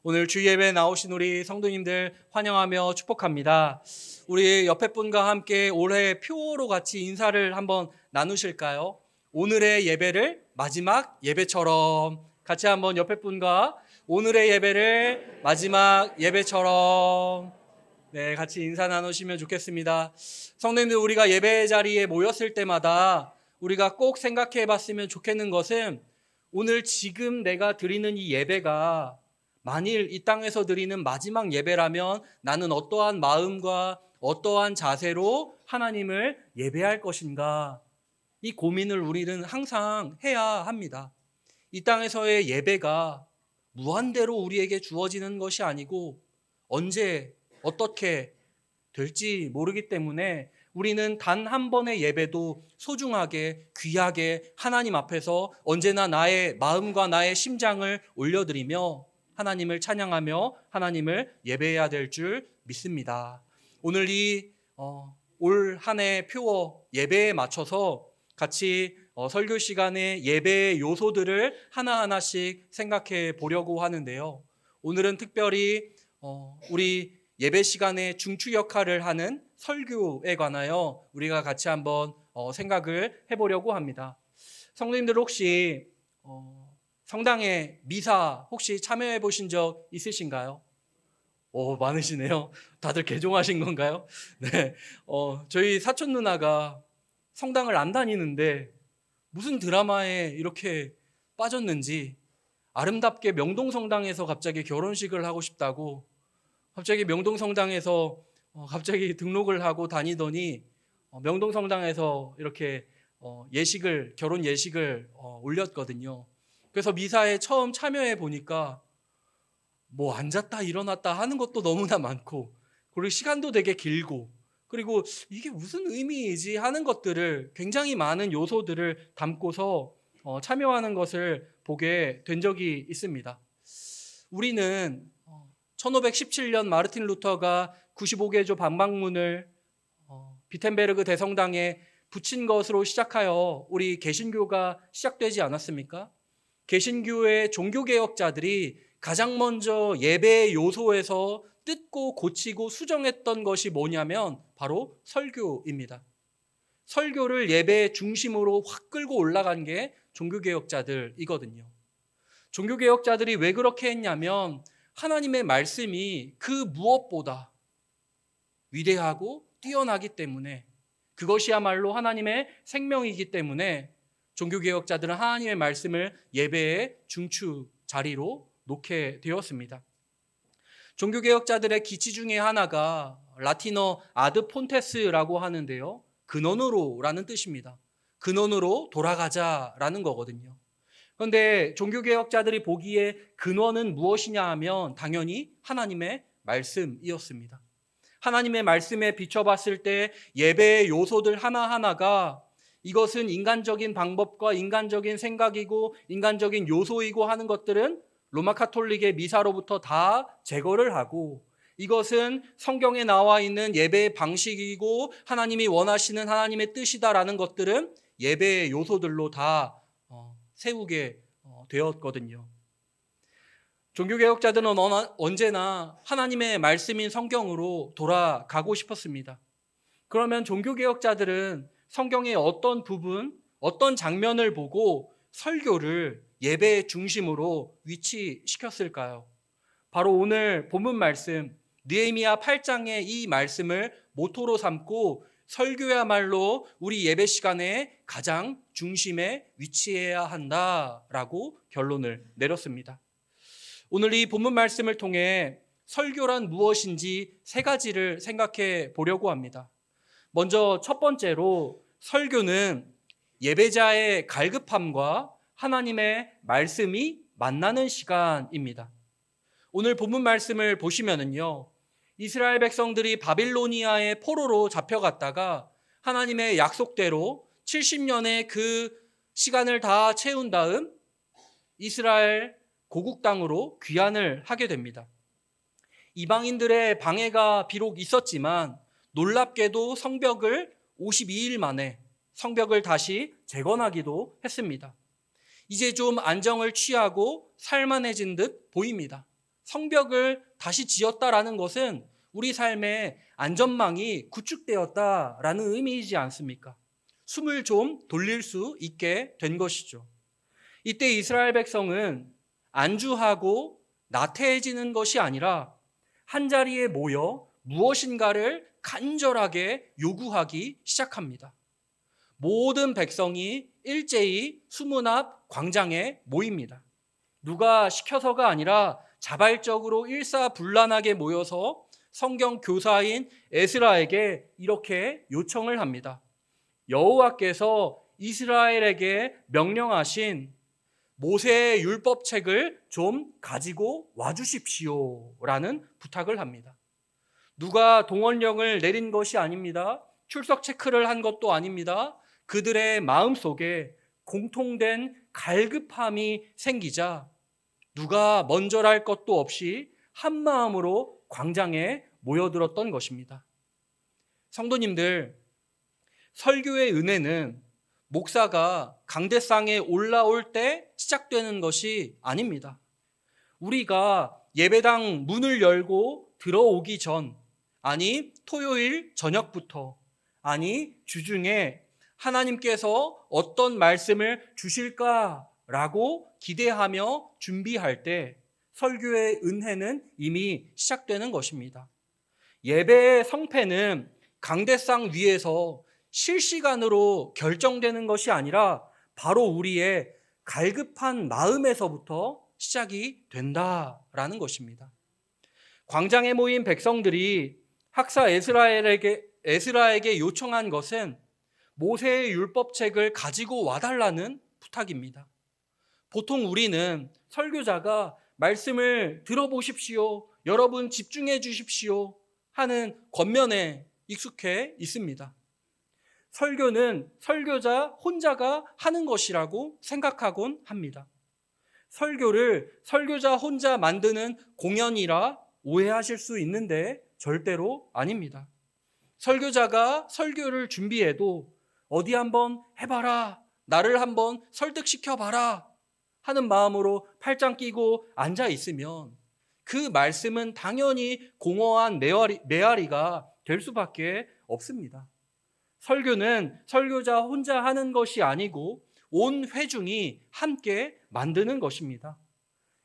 오늘 주 예배에 나오신 우리 성도님들 환영하며 축복합니다. 우리 옆에 분과 함께 올해 표어로 같이 인사를 한번 나누실까요? 오늘의 예배를 마지막 예배처럼 같이 한번 옆에 분과 오늘의 예배를 마지막 예배처럼 같이 인사 나누시면 좋겠습니다. 성도님들, 우리가 예배 자리에 모였을 때마다 우리가 꼭 생각해 봤으면 좋겠는 것은 오늘 지금 내가 드리는 이 예배가 만일 이 땅에서 드리는 마지막 예배라면 나는 어떠한 마음과 어떠한 자세로 하나님을 예배할 것인가? 이 고민을 우리는 항상 해야 합니다. 이 땅에서의 예배가 무한대로 우리에게 주어지는 것이 아니고 언제 어떻게 될지 모르기 때문에 우리는 단 한 번의 예배도 소중하게 귀하게 하나님 앞에서 언제나 나의 마음과 나의 심장을 올려드리며 하나님을 찬양하며 하나님을 예배해야 될 줄 믿습니다. 오늘 올 한 해 표어 예배에 맞춰서 같이 설교 시간에 예배의 요소들을 하나하나씩 생각해 보려고 하는데요. 오늘은 특별히 우리 예배 시간에 중추 역할을 하는 설교에 관하여 우리가 같이 한번 생각을 해보려고 합니다. 성도님들 혹시 성당에 미사 혹시 참여해 보신 적 있으신가요? 많으시네요. 다들 개종하신 건가요? 네. 저희 사촌 누나가 성당을 안 다니는데 무슨 드라마에 이렇게 빠졌는지 아름답게 명동성당에서 갑자기 결혼식을 하고 싶다고 갑자기 명동성당에서 갑자기 등록을 하고 다니더니 명동성당에서 이렇게 결혼 예식을 올렸거든요. 그래서 미사에 처음 참여해 보니까 뭐 앉았다 일어났다 하는 것도 너무나 많고 그리고 시간도 되게 길고 그리고 이게 무슨 의미이지 하는 것들을 굉장히 많은 요소들을 담고서 참여하는 것을 보게 된 적이 있습니다. 우리는 1517년 마르틴 루터가 95개조 방방문을 비텐베르그 대성당에 붙인 것으로 시작하여 우리 개신교가 시작되지 않았습니까? 개신교의 종교개혁자들이 가장 먼저 예배의 요소에서 뜯고 고치고 수정했던 것이 뭐냐면 바로 설교입니다. 설교를 예배의 중심으로 확 끌고 올라간 게 종교개혁자들이거든요. 종교개혁자들이 왜 그렇게 했냐면 하나님의 말씀이 그 무엇보다 위대하고 뛰어나기 때문에 그것이야말로 하나님의 생명이기 때문에 종교개혁자들은 하나님의 말씀을 예배의 중추 자리로 놓게 되었습니다. 종교개혁자들의 기치 중에 하나가 라틴어 아드 폰테스라고 하는데요. 근원으로라는 뜻입니다. 근원으로 돌아가자라는 거거든요. 그런데 종교개혁자들이 보기에 근원은 무엇이냐 하면 당연히 하나님의 말씀이었습니다. 하나님의 말씀에 비춰봤을 때 예배의 요소들 하나하나가 이것은 인간적인 방법과 인간적인 생각이고 인간적인 요소이고 하는 것들은 로마 카톨릭의 미사로부터 다 제거를 하고 이것은 성경에 나와 있는 예배의 방식이고 하나님이 원하시는 하나님의 뜻이다라는 것들은 예배의 요소들로 다 세우게 되었거든요. 종교개혁자들은 언제나 하나님의 말씀인 성경으로 돌아가고 싶었습니다. 그러면 종교개혁자들은 성경의 어떤 부분, 어떤 장면을 보고 설교를 예배의 중심으로 위치시켰을까요? 바로 오늘 본문 말씀 느헤미야 8장의 이 말씀을 모토로 삼고 설교야말로 우리 예배 시간에 가장 중심에 위치해야 한다라고 결론을 내렸습니다. 오늘 이 본문 말씀을 통해 설교란 무엇인지 세 가지를 생각해 보려고 합니다. 먼저 첫 번째로 설교는 예배자의 갈급함과 하나님의 말씀이 만나는 시간입니다. 오늘 본문 말씀을 보시면은요, 이스라엘 백성들이 바빌로니아의 포로로 잡혀갔다가 하나님의 약속대로 70년의 그 시간을 다 채운 다음 이스라엘 고국 땅으로 귀환을 하게 됩니다. 이방인들의 방해가 비록 있었지만 놀랍게도 성벽을 52일 만에 성벽을 다시 재건하기도 했습니다. 이제 좀 안정을 취하고 살만해진 듯 보입니다. 성벽을 다시 지었다라는 것은 우리 삶의 안전망이 구축되었다라는 의미이지 않습니까? 숨을 좀 돌릴 수 있게 된 것이죠. 이때 이스라엘 백성은 안주하고 나태해지는 것이 아니라 한자리에 모여 무엇인가를 간절하게 요구하기 시작합니다. 모든 백성이 일제히 수문 앞 광장에 모입니다. 누가 시켜서가 아니라 자발적으로 일사불란하게 모여서 성경 교사인 에스라에게 이렇게 요청을 합니다. 여호와께서 이스라엘에게 명령하신 모세의 율법책을 좀 가지고 와주십시오 라는 부탁을 합니다. 누가 동원령을 내린 것이 아닙니다. 출석 체크를 한 것도 아닙니다. 그들의 마음속에 공통된 갈급함이 생기자 누가 먼저랄 것도 없이 한 마음으로 광장에 모여들었던 것입니다. 성도님들, 설교의 은혜는 목사가 강대상에 올라올 때 시작되는 것이 아닙니다. 우리가 예배당 문을 열고 들어오기 전, 아니 토요일 저녁부터, 아니 주중에 하나님께서 어떤 말씀을 주실까라고 기대하며 준비할 때 설교의 은혜는 이미 시작되는 것입니다. 예배의 성패는 강대상 위에서 실시간으로 결정되는 것이 아니라 바로 우리의 갈급한 마음에서부터 시작이 된다라는 것입니다. 광장에 모인 백성들이 학사 에스라에게 요청한 것은 모세의 율법책을 가지고 와달라는 부탁입니다. 보통 우리는 설교자가 말씀을 들어보십시오, 여러분 집중해 주십시오 하는 겉면에 익숙해 있습니다. 설교는 설교자 혼자가 하는 것이라고 생각하곤 합니다. 설교를 설교자 혼자 만드는 공연이라 오해하실 수 있는데 절대로 아닙니다. 설교자가 설교를 준비해도 어디 한번 해봐라, 나를 한번 설득시켜봐라 하는 마음으로 팔짱 끼고 앉아 있으면 그 말씀은 당연히 공허한 메아리가 될 수밖에 없습니다. 설교는 설교자 혼자 하는 것이 아니고 온 회중이 함께 만드는 것입니다.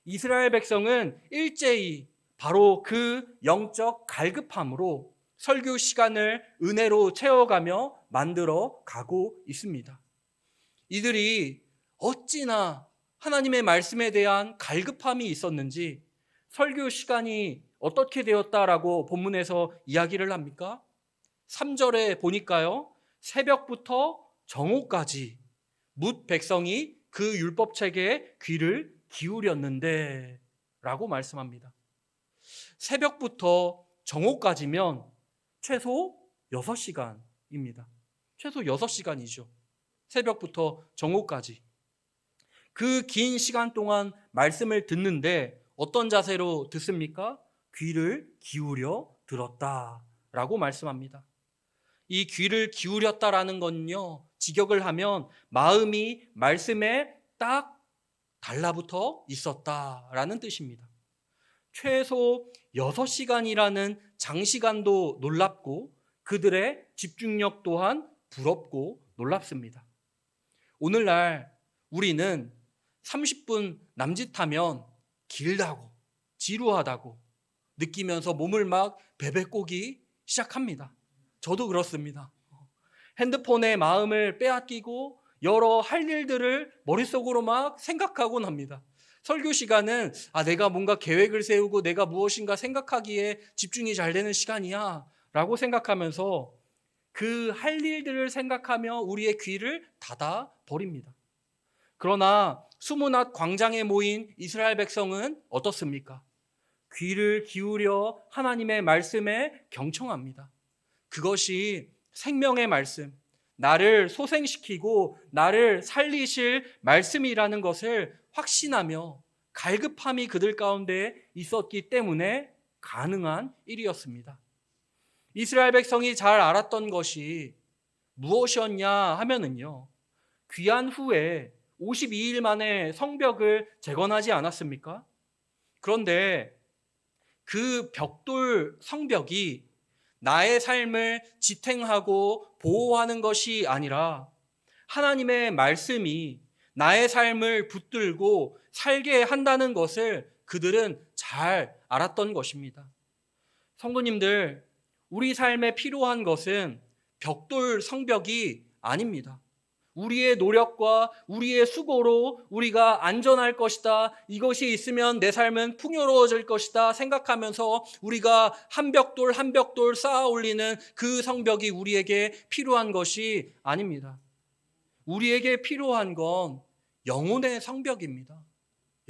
이스라엘 백성은 일제히 바로 그 영적 갈급함으로 설교 시간을 은혜로 채워가며 만들어 가고 있습니다. 이들이 어찌나 하나님의 말씀에 대한 갈급함이 있었는지 설교 시간이 어떻게 되었다라고 본문에서 이야기를 합니까? 3절에 보니까요, 새벽부터 정오까지 뭇 백성이 그 율법책에 귀를 기울였는데 라고 말씀합니다. 새벽부터 정오까지면 최소 6시간입니다. 최소 6시간이죠. 새벽부터 정오까지. 그 긴 시간 동안 말씀을 듣는데 어떤 자세로 듣습니까? 귀를 기울여 들었다라고 말씀합니다. 이 귀를 기울였다라는 건요, 직역을 하면 마음이 말씀에 딱 달라붙어 있었다라는 뜻입니다. 최소 6시간이라는 장시간도 놀랍고 그들의 집중력 또한 부럽고 놀랍습니다. 오늘날 우리는 30분 남짓하면 길다고 지루하다고 느끼면서 몸을 막 베베꼬기 시작합니다. 저도 그렇습니다. 핸드폰에 마음을 빼앗기고 여러 할 일들을 머릿속으로 막 생각하곤 합니다. 설교 시간은 내가 뭔가 계획을 세우고 내가 무엇인가 생각하기에 집중이 잘 되는 시간이야 라고 생각하면서 그 할 일들을 생각하며 우리의 귀를 닫아 버립니다. 그러나 수문앞 광장에 모인 이스라엘 백성은 어떻습니까? 귀를 기울여 하나님의 말씀에 경청합니다. 그것이 생명의 말씀, 나를 소생시키고 나를 살리실 말씀이라는 것을 확신하며 갈급함이 그들 가운데 있었기 때문에 가능한 일이었습니다. 이스라엘 백성이 잘 알았던 것이 무엇이었냐 하면은요, 귀환 후에 52일 만에 성벽을 재건하지 않았습니까? 그런데 그 벽돌 성벽이 나의 삶을 지탱하고 보호하는 것이 아니라 하나님의 말씀이 나의 삶을 붙들고 살게 한다는 것을 그들은 잘 알았던 것입니다. 성도님들, 우리 삶에 필요한 것은 벽돌 성벽이 아닙니다. 우리의 노력과 우리의 수고로 우리가 안전할 것이다, 이것이 있으면 내 삶은 풍요로워질 것이다 생각하면서 우리가 한 벽돌 한 벽돌 쌓아 올리는 그 성벽이 우리에게 필요한 것이 아닙니다. 우리에게 필요한 건 영혼의 성벽입니다.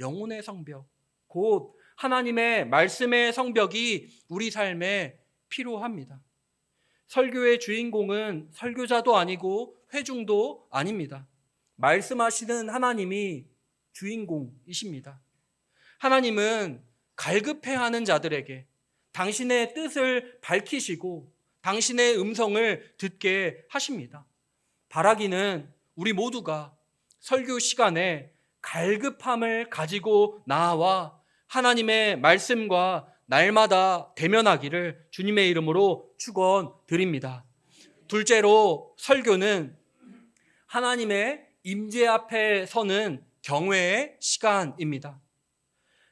영혼의 성벽, 곧 하나님의 말씀의 성벽이 우리 삶에 필요합니다. 설교의 주인공은 설교자도 아니고 회중도 아닙니다. 말씀하시는 하나님이 주인공이십니다. 하나님은 갈급해하는 자들에게 당신의 뜻을 밝히시고 당신의 음성을 듣게 하십니다. 바라기는 우리 모두가 설교 시간에 갈급함을 가지고 나와 하나님의 말씀과 날마다 대면하기를 주님의 이름으로 축원드립니다. 둘째로, 설교는 하나님의 임재 앞에 서는 경외의 시간입니다.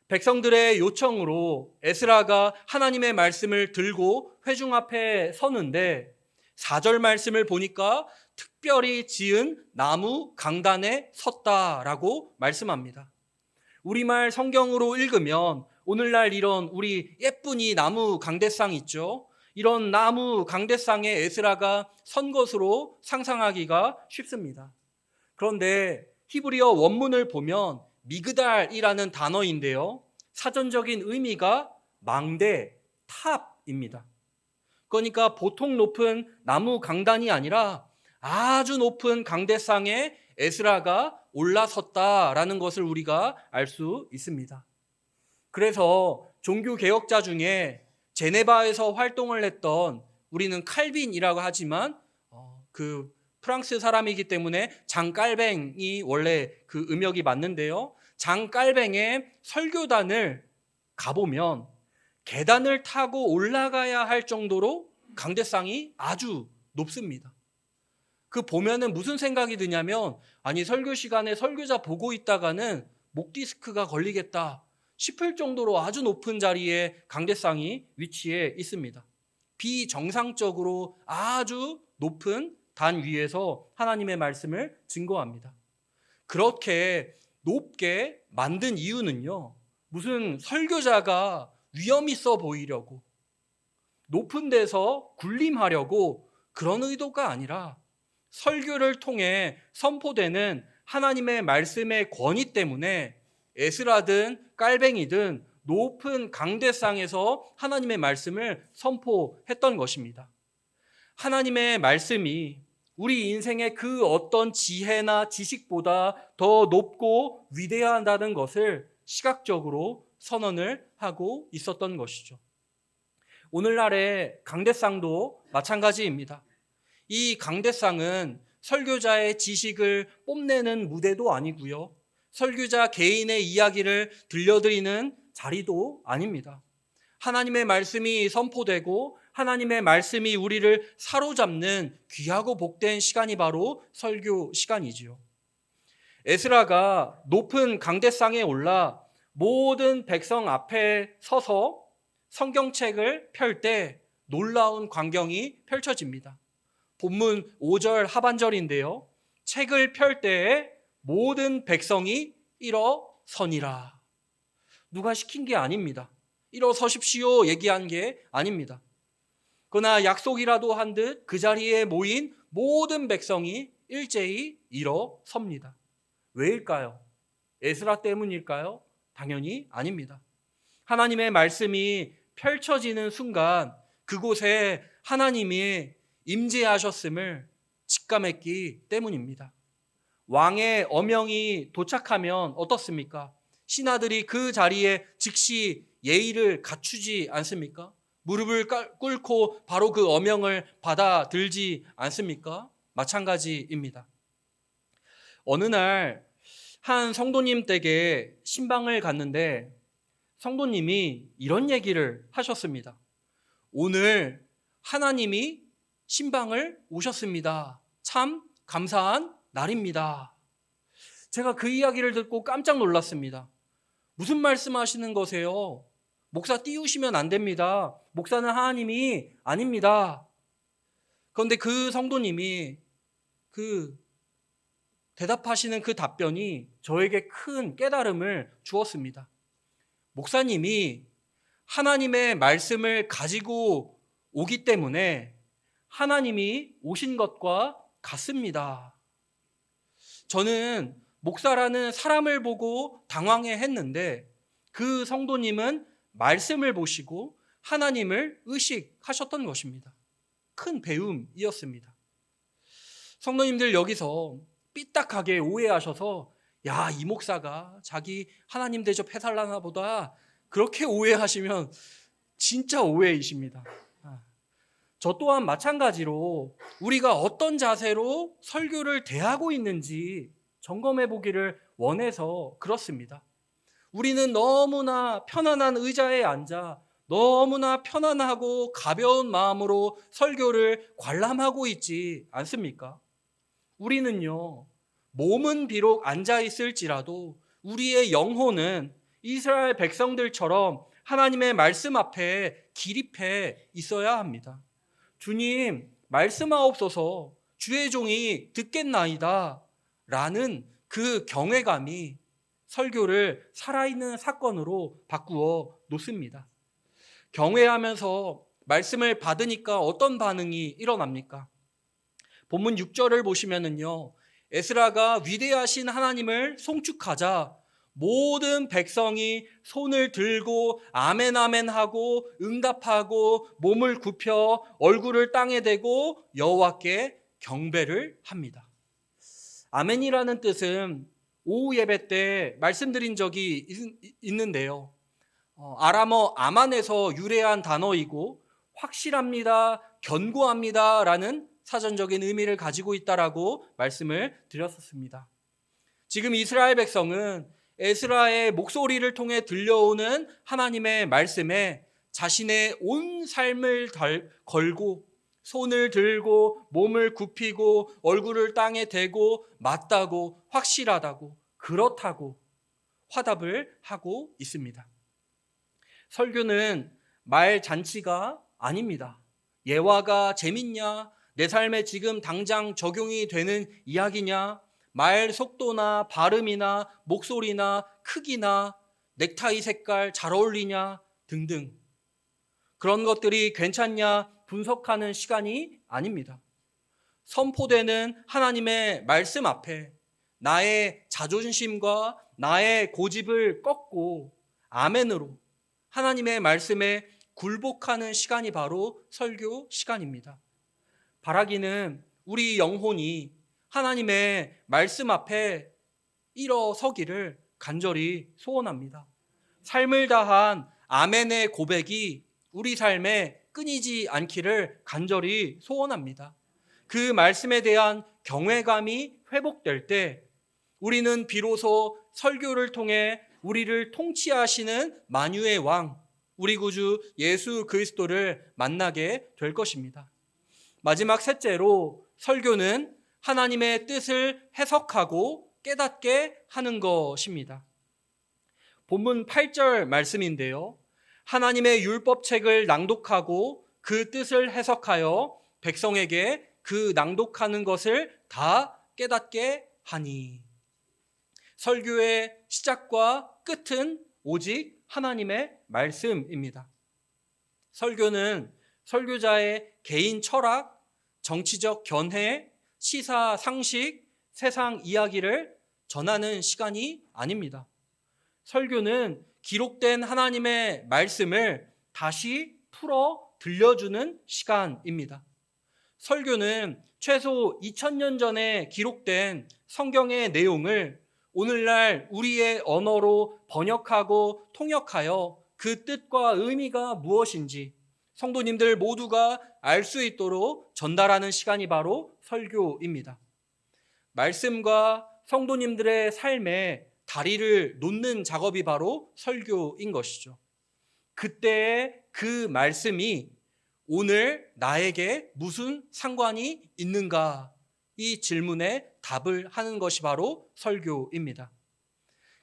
백성들의 요청으로 에스라가 하나님의 말씀을 들고 회중 앞에 서는데 4절 말씀을 보니까 특별히 지은 나무 강단에 섰다라고 말씀합니다. 우리말 성경으로 읽으면 오늘날 이런 우리 예쁜 이 나무 강대상 있죠? 이런 나무 강대상에 에스라가 선 것으로 상상하기가 쉽습니다. 그런데 히브리어 원문을 보면 미그달이라는 단어인데요, 사전적인 의미가 망대, 탑입니다. 그러니까 보통 높은 나무 강단이 아니라 아주 높은 강대상에 에스라가 올라섰다라는 것을 우리가 알 수 있습니다. 그래서 종교개혁자 중에 제네바에서 활동을 했던, 우리는 칼빈이라고 하지만 그 프랑스 사람이기 때문에 장깔뱅이 원래 그 음역이 맞는데요, 장깔뱅의 설교단을 가보면 계단을 타고 올라가야 할 정도로 강대상이 아주 높습니다. 그 보면은 무슨 생각이 드냐면, 아니 설교 시간에 설교자 보고 있다가는 목 디스크가 걸리겠다 싶을 정도로 아주 높은 자리에 강대상이 위치해 있습니다. 비정상적으로 아주 높은 단 위에서 하나님의 말씀을 증거합니다. 그렇게 높게 만든 이유는요, 무슨 설교자가 위험 있어 보이려고, 높은 데서 군림하려고 그런 의도가 아니라 설교를 통해 선포되는 하나님의 말씀의 권위 때문에 에스라든 깔뱅이든 높은 강대상에서 하나님의 말씀을 선포했던 것입니다. 하나님의 말씀이 우리 인생의 그 어떤 지혜나 지식보다 더 높고 위대하다는 것을 시각적으로 선언을 하고 있었던 것이죠. 오늘날의 강대상도 마찬가지입니다. 이 강대상은 설교자의 지식을 뽐내는 무대도 아니고요, 설교자 개인의 이야기를 들려드리는 자리도 아닙니다. 하나님의 말씀이 선포되고 하나님의 말씀이 우리를 사로잡는 귀하고 복된 시간이 바로 설교 시간이지요. 에스라가 높은 강대상에 올라 모든 백성 앞에 서서 성경책을 펼 때 놀라운 광경이 펼쳐집니다. 본문 5절 하반절인데요, 책을 펼 때에 모든 백성이 일어서니라. 누가 시킨 게 아닙니다. 일어서십시오 얘기한 게 아닙니다. 그러나 약속이라도 한 듯 그 자리에 모인 모든 백성이 일제히 일어섭니다. 왜일까요? 에스라 때문일까요? 당연히 아닙니다. 하나님의 말씀이 펼쳐지는 순간 그곳에 하나님이 임재하셨음을 직감했기 때문입니다. 왕의 어명이 도착하면 어떻습니까? 신하들이 그 자리에 즉시 예의를 갖추지 않습니까? 무릎을 꿇고 바로 그 어명을 받아들지 않습니까? 마찬가지입니다. 어느 날 한 성도님 댁에 신방을 갔는데 성도님이 이런 얘기를 하셨습니다. 오늘 하나님이 신방을 오셨습니다. 참 감사한 날입니다. 제가 그 이야기를 듣고 깜짝 놀랐습니다. 무슨 말씀하시는 거세요? 목사 띄우시면 안 됩니다. 목사는 하나님이 아닙니다. 그런데 그 성도님이 그 대답하시는 그 답변이 저에게 큰 깨달음을 주었습니다. 목사님이 하나님의 말씀을 가지고 오기 때문에 하나님이 오신 것과 같습니다. 저는 목사라는 사람을 보고 당황해 했는데 그 성도님은 말씀을 보시고 하나님을 의식하셨던 것입니다. 큰 배움이었습니다. 성도님들 여기서 삐딱하게 오해하셔서 야, 이 목사가 자기 하나님 대접해달라나 보다 그렇게 오해하시면 진짜 오해이십니다. 저 또한 마찬가지로 우리가 어떤 자세로 설교를 대하고 있는지 점검해 보기를 원해서 그렇습니다. 우리는 너무나 편안한 의자에 앉아 너무나 편안하고 가벼운 마음으로 설교를 관람하고 있지 않습니까? 우리는요, 몸은 비록 앉아 있을지라도 우리의 영혼은 이스라엘 백성들처럼 하나님의 말씀 앞에 기립해 있어야 합니다. 주님, 말씀하옵소서, 주의 종이 듣겠나이다 라는 그 경외감이 설교를 살아있는 사건으로 바꾸어 놓습니다. 경외하면서 말씀을 받으니까 어떤 반응이 일어납니까? 본문 6절을 보시면은요, 에스라가 위대하신 하나님을 송축하자 모든 백성이 손을 들고 아멘 아멘 하고 응답하고 몸을 굽혀 얼굴을 땅에 대고 여호와께 경배를 합니다. 아멘이라는 뜻은 오후 예배 때 말씀드린 적이 있는데요. 아람어 아만에서 유래한 단어이고 확실합니다, 견고합니다 라는 사전적인 의미를 가지고 있다라고 말씀을 드렸었습니다. 지금 이스라엘 백성은 에스라의 목소리를 통해 들려오는 하나님의 말씀에 자신의 온 삶을 걸고 손을 들고 몸을 굽히고 얼굴을 땅에 대고 맞다고 확실하다고 그렇다고 화답을 하고 있습니다. 설교는 말 잔치가 아닙니다. 예화가 재밌냐? 내 삶에 지금 당장 적용이 되는 이야기냐? 말 속도나 발음이나 목소리나 크기나 넥타이 색깔 잘 어울리냐? 등등. 그런 것들이 괜찮냐? 분석하는 시간이 아닙니다. 선포되는 하나님의 말씀 앞에 나의 자존심과 나의 고집을 꺾고 아멘으로 하나님의 말씀에 굴복하는 시간이 바로 설교 시간입니다. 바라기는 우리 영혼이 하나님의 말씀 앞에 일어서기를 간절히 소원합니다. 삶을 다한 아멘의 고백이 우리 삶에 끊이지 않기를 간절히 소원합니다. 그 말씀에 대한 경외감이 회복될 때 우리는 비로소 설교를 통해 우리를 통치하시는 만유의 왕, 우리 구주 예수 그리스도를 만나게 될 것입니다. 마지막 셋째로 설교는 하나님의 뜻을 해석하고 깨닫게 하는 것입니다. 본문 8절 말씀인데요. 하나님의 율법책을 낭독하고 그 뜻을 해석하여 백성에게 그 낭독하는 것을 다 깨닫게 하니. 설교의 시작과 끝은 오직 하나님의 말씀입니다. 설교는 설교자의 개인 철학, 정치적 견해, 시사 상식, 세상 이야기를 전하는 시간이 아닙니다. 설교는 기록된 하나님의 말씀을 다시 풀어 들려주는 시간입니다. 설교는 최소 2000년 전에 기록된 성경의 내용을 오늘날 우리의 언어로 번역하고 통역하여 그 뜻과 의미가 무엇인지 성도님들 모두가 알 수 있도록 전달하는 시간이 바로 설교입니다. 말씀과 성도님들의 삶에 다리를 놓는 작업이 바로 설교인 것이죠. 그때의 그 말씀이 오늘 나에게 무슨 상관이 있는가? 이 질문에 답을 하는 것이 바로 설교입니다.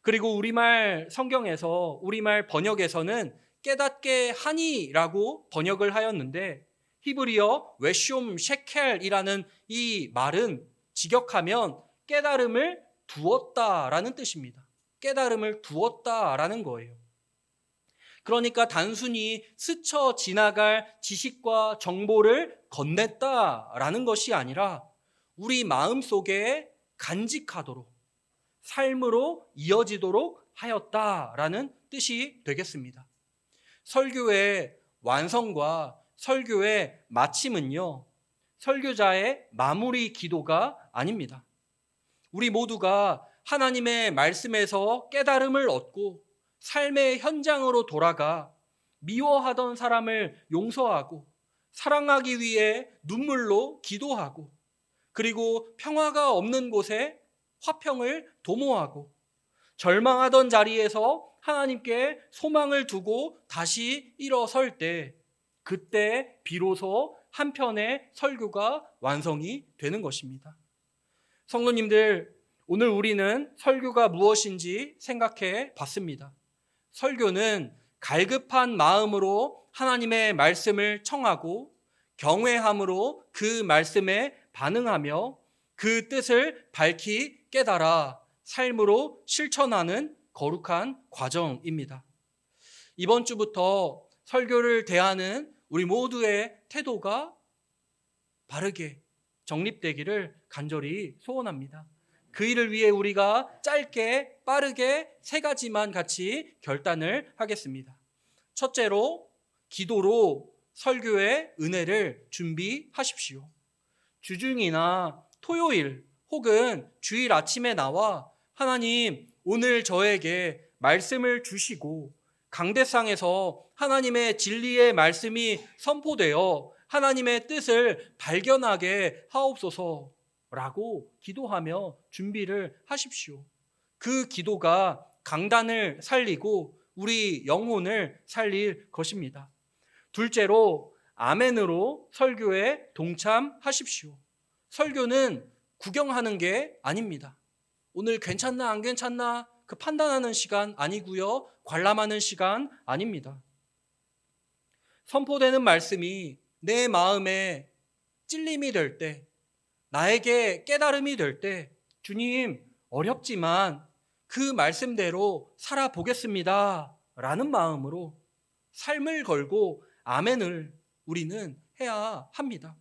그리고 우리말 성경에서, 우리말 번역에서는 깨닫게 하니라고 번역을 하였는데, 히브리어 웨숑 셰켈이라는 이 말은 직역하면 깨달음을 두었다라는 뜻입니다. 깨달음을 두었다라는 거예요. 그러니까 단순히 스쳐 지나갈 지식과 정보를 건넸다라는 것이 아니라 우리 마음속에 간직하도록, 삶으로 이어지도록 하였다라는 뜻이 되겠습니다. 설교의 완성과 설교의 마침은요, 설교자의 마무리 기도가 아닙니다. 우리 모두가 하나님의 말씀에서 깨달음을 얻고 삶의 현장으로 돌아가 미워하던 사람을 용서하고 사랑하기 위해 눈물로 기도하고, 그리고 평화가 없는 곳에 화평을 도모하고, 절망하던 자리에서 하나님께 소망을 두고 다시 일어설 때, 그때 비로소 한편의 설교가 완성이 되는 것입니다. 성도님들, 오늘 우리는 설교가 무엇인지 생각해 봤습니다. 설교는 갈급한 마음으로 하나님의 말씀을 청하고 경외함으로 그 말씀에 반응하며 그 뜻을 밝히 깨달아 삶으로 실천하는 거룩한 과정입니다. 이번 주부터 설교를 대하는 우리 모두의 태도가 바르게 정립되기를 간절히 소원합니다. 그 일을 위해 우리가 짧게 빠르게 3가지만 같이 결단을 하겠습니다. 첫째로, 기도로 설교의 은혜를 준비하십시오. 주중이나 토요일 혹은 주일 아침에 나와 하나님, 오늘 저에게 말씀을 주시고 강대상에서 하나님의 진리의 말씀이 선포되어 하나님의 뜻을 발견하게 하옵소서라고 기도하며 준비를 하십시오. 그 기도가 강단을 살리고 우리 영혼을 살릴 것입니다. 둘째로, 아멘으로 설교에 동참하십시오. 설교는 구경하는 게 아닙니다. 오늘 괜찮나 안 괜찮나 그 판단하는 시간 아니고요, 관람하는 시간 아닙니다. 선포되는 말씀이 내 마음에 찔림이 될 때, 나에게 깨달음이 될 때, 주님, 어렵지만 그 말씀대로 살아보겠습니다 라는 마음으로 삶을 걸고 아멘을 우리는 해야 합니다.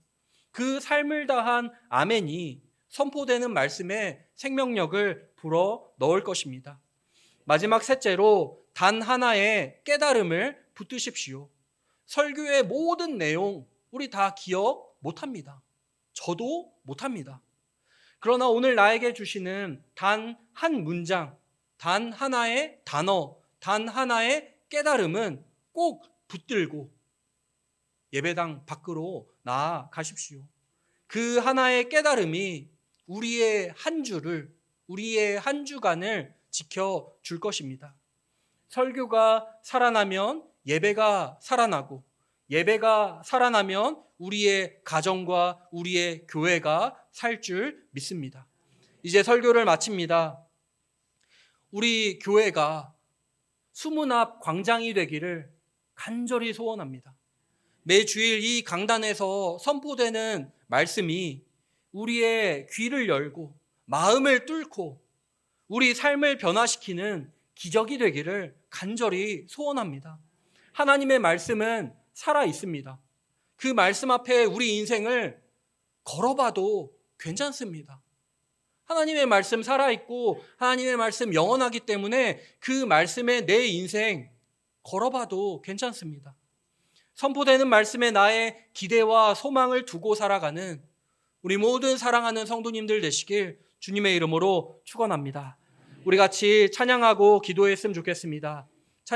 그 삶을 다한 아멘이 선포되는 말씀에 생명력을 불어 넣을 것입니다. 마지막 셋째로, 단 하나의 깨달음을 붙드십시오. 설교의 모든 내용 우리 다 기억 못합니다. 저도 못합니다. 그러나 오늘 나에게 주시는 단 한 문장, 단 하나의 단어, 단 하나의 깨달음은 꼭 붙들고 예배당 밖으로 나아가십시오. 그 하나의 깨달음이 우리의 한 주를, 우리의 한 주간을 지켜줄 것입니다. 설교가 살아나면 예배가 살아나고, 예배가 살아나면 우리의 가정과 우리의 교회가 살 줄 믿습니다. 이제 설교를 마칩니다. 우리 교회가 수문 앞 광장이 되기를 간절히 소원합니다. 매주일 이 강단에서 선포되는 말씀이 우리의 귀를 열고 마음을 뚫고 우리 삶을 변화시키는 기적이 되기를 간절히 소원합니다. 하나님의 말씀은 살아 있습니다. 그 말씀 앞에 우리 인생을 걸어봐도 괜찮습니다. 하나님의 말씀 살아있고 하나님의 말씀 영원하기 때문에 그 말씀에 내 인생 걸어봐도 괜찮습니다. 선포되는 말씀에 나의 기대와 소망을 두고 살아가는 우리 모든 사랑하는 성도님들 되시길 주님의 이름으로 축원합니다. 우리 같이 찬양하고 기도했으면 좋겠습니다.